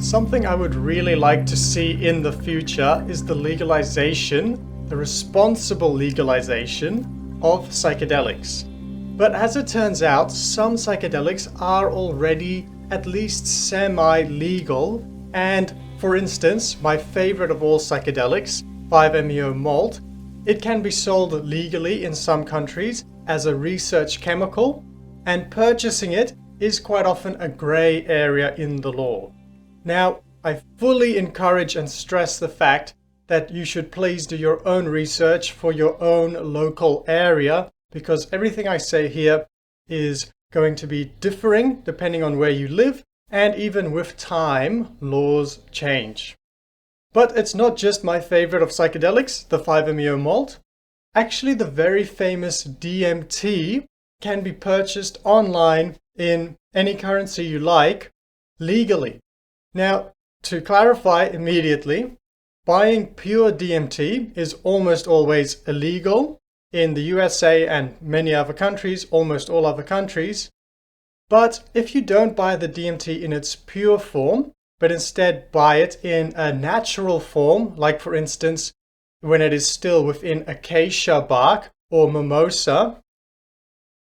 Something I would really like to see in the future is the legalization, the responsible legalization of psychedelics. But as it turns out, some psychedelics are already at least semi-legal, and for instance, my favorite of all psychedelics, 5-MeO malt, it can be sold legally in some countries as a research chemical, and purchasing it is quite often a grey area in the law. Now, I fully encourage and stress the fact that you should please do your own research for your own local area, because everything I say here is going to be differing depending on where you live, and even with time, laws change. But it's not just my favorite of psychedelics, the 5-MeO malt. Actually, the very famous DMT can be purchased online in any currency you like, legally. Now, to clarify immediately, buying pure DMT is almost always illegal in the USA and many other countries, almost all other countries. But if you don't buy the DMT in its pure form, but instead buy it in a natural form, like for instance, when it is still within Acacia bark or Mimosa,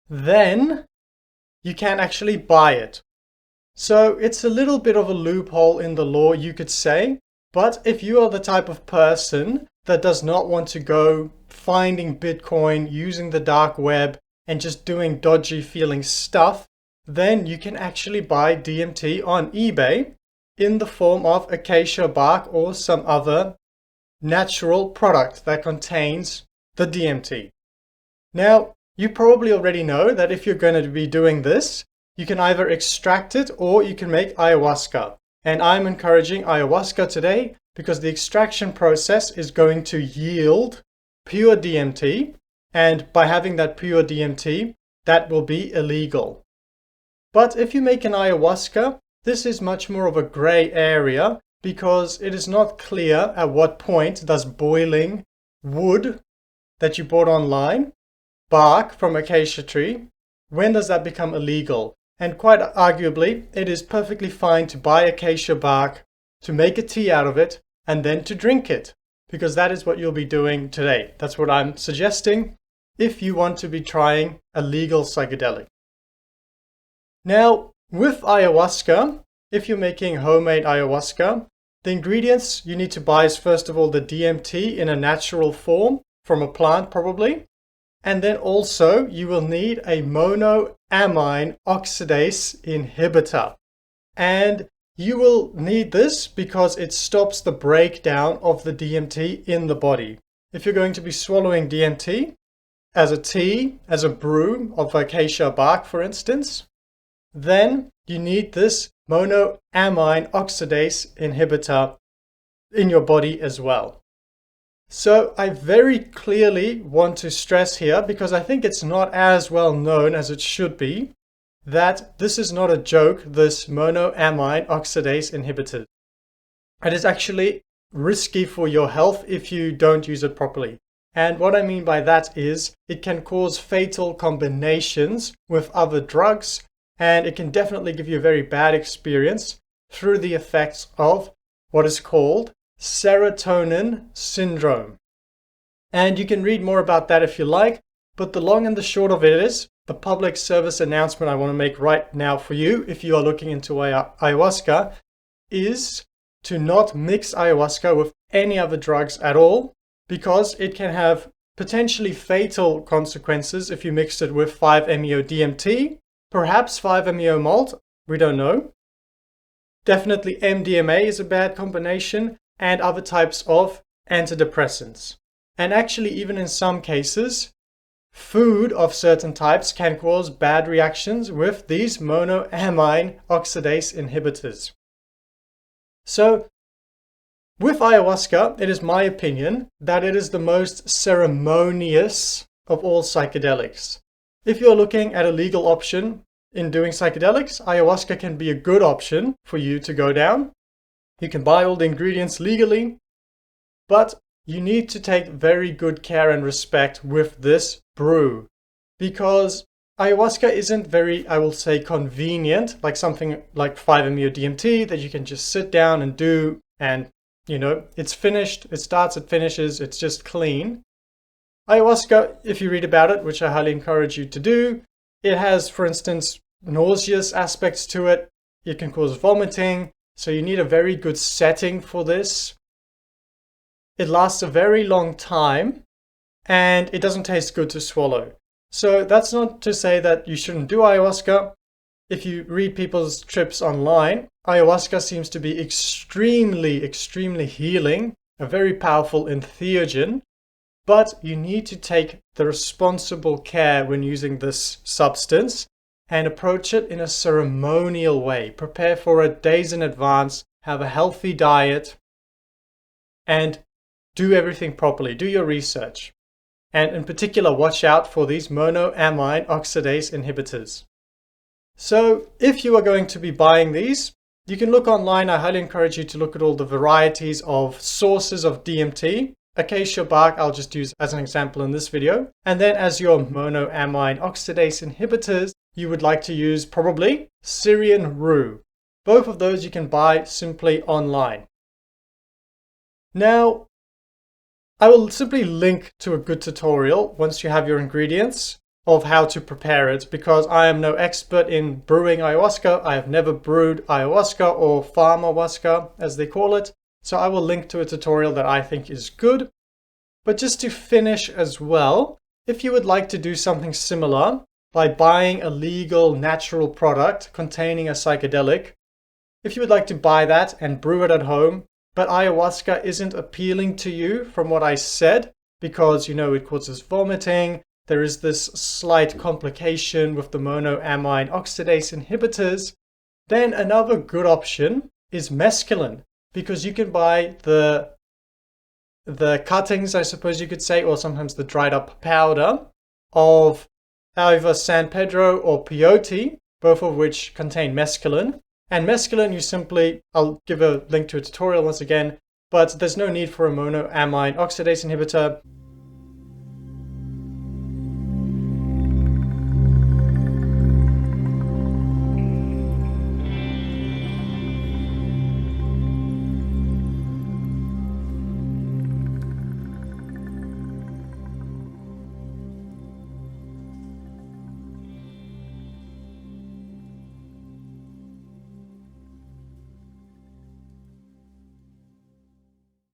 then you can actually buy it. So it's a little bit of a loophole in the law, you could say. But if you are the type of person that does not want to go finding Bitcoin, using the dark web, and just doing dodgy feeling stuff, then you can actually buy DMT on eBay in the form of acacia bark or some other natural product that contains the DMT. Now, you probably already know that if you're going to be doing this, you can either extract it or you can make ayahuasca. And I'm encouraging ayahuasca today because the extraction process is going to yield pure DMT. And by having that pure DMT, that will be illegal. But if you make an ayahuasca, this is much more of a gray area because it is not clear at what point does boiling wood that you bought online, bark from acacia tree, when does that become illegal? And quite arguably, it is perfectly fine to buy acacia bark, to make a tea out of it, and then to drink it, because that is what you'll be doing today. That's what I'm suggesting if you want to be trying a legal psychedelic. Now, with ayahuasca, if you're making homemade ayahuasca, the ingredients you need to buy is first of all the DMT in a natural form from a plant probably. And then also you will need a monoamine oxidase inhibitor. And you will need this because it stops the breakdown of the DMT in the body. If you're going to be swallowing DMT as a tea, as a brew of acacia bark, for instance, then you need this monoamine oxidase inhibitor in your body as well. So I very clearly want to stress here, because I think it's not as well known as it should be, that this is not a joke, this monoamine oxidase inhibitor. It is actually risky for your health if you don't use it properly. And what I mean by that is it can cause fatal combinations with other drugs, and it can definitely give you a very bad experience through the effects of what is called serotonin syndrome. And you can read more about that if you like, but the long and the short of it is, the public service announcement I want to make right now for you, if you are looking into ayahuasca, is to not mix ayahuasca with any other drugs at all, because it can have potentially fatal consequences if you mix it with 5-MeO DMT, perhaps 5-MeO malt, we don't know. Definitely MDMA is a bad combination, and other types of antidepressants. And actually, even in some cases, food of certain types can cause bad reactions with these monoamine oxidase inhibitors. So, with ayahuasca, it is my opinion that it is the most ceremonious of all psychedelics. If you're looking at a legal option in doing psychedelics, ayahuasca can be a good option for you to go down. You can buy all the ingredients legally, but you need to take very good care and respect with this brew, because ayahuasca isn't very, I will say, convenient, like something like 5-MeO-DMT that you can just sit down and do, and it's finished, it starts, it finishes, it's just clean. Ayahuasca, if you read about it, which I highly encourage you to do, it has, for instance, nauseous aspects to it. It can cause vomiting, so you need a very good setting for this. It lasts a very long time, and it doesn't taste good to swallow. So that's not to say that you shouldn't do ayahuasca. If you read people's trips online, ayahuasca seems to be extremely, extremely healing, a very powerful entheogen, but you need to take the responsible care when using this substance and approach it in a ceremonial way. Prepare for it days in advance, have a healthy diet, and do everything properly. Do your research. And in particular, watch out for these monoamine oxidase inhibitors. So if you are going to be buying these, you can look online. I highly encourage you to look at all the varieties of sources of DMT. Acacia bark I'll just use as an example in this video. And then as your monoamine oxidase inhibitors, you would like to use probably Syrian rue. Both of those you can buy simply online. Now, I will simply link to a good tutorial once you have your ingredients of how to prepare it, because I am no expert in brewing ayahuasca. I have never brewed ayahuasca or pharmahuasca as they call it. So I will link to a tutorial that I think is good. But just to finish as well, if you would like to do something similar by buying a legal natural product containing a psychedelic, if you would like to buy that and brew it at home, but ayahuasca isn't appealing to you from what I said, because it causes vomiting, there is this slight complication with the monoamine oxidase inhibitors, then another good option is mescaline, because you can buy the cuttings, I suppose you could say, or sometimes the dried up powder of either San Pedro or Peyote, both of which contain mescaline. And mescaline, you simply, I'll give a link to a tutorial once again, but there's no need for a monoamine oxidase inhibitor.